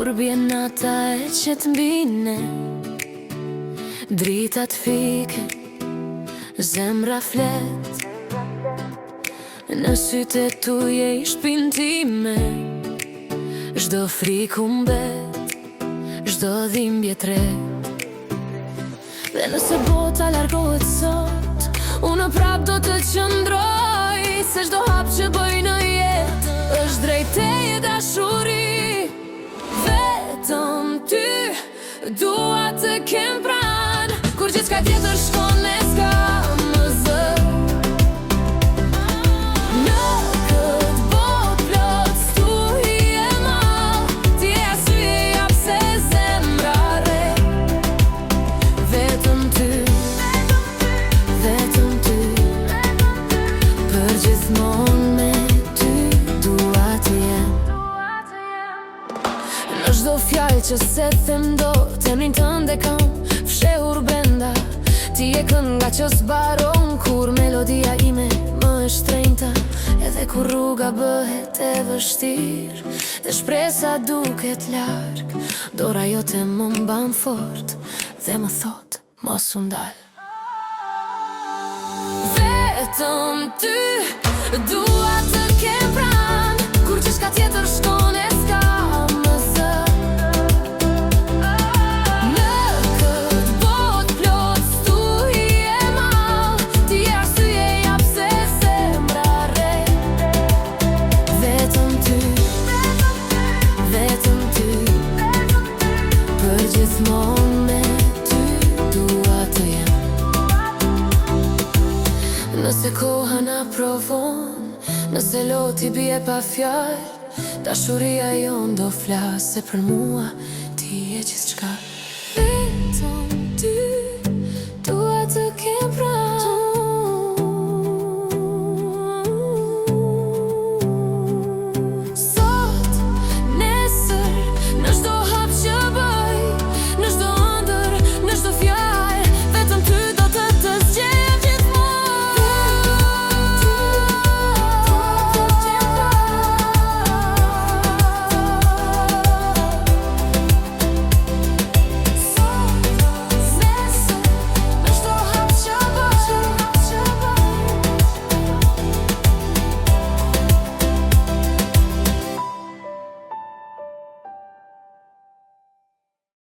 Kur bje nata e që t'mbine, dritat fike, zemra flet. Në sytë e tu je i shpin time, zdo friku mbet, zdo dhimbje tret. Dhe nëse bota largohet sot, unë prap do të qëndroj, se zdo hap që bëj në jet është drejteje dashuri. Vetëm ty dua të kem pran, kur gjithçka tjetër shkon e s'ka më zë. Në këtë botë plot stuhi e mall, ti je arsyeja pse zemra re. Vetëm ty, për gjithmonë me ty dua të jem. Në çdo fjalë që se them dot, emrin tënd e kam fshehur brenda. Ti je kënga që s'baron kur melodia ime më e shtrenjta. Edhe kur rruga bëhet e vështirë dhe shpresa duket larg, dora jote më mban fort dhe më thot mos u ndal. Vetëm ty dua të kem pran, kur gjithçka tjetër shkon e s'ka më zë. Në këtë botë plot stuhi e mall, ti je arsyeja pse zemra re. Vetëm ty, për gjithmonë me ty dua të jem. Nëse koha na provon, nëse loti bie pa fjall, dashuria jon do flasë, se për mua ti je gjithçka.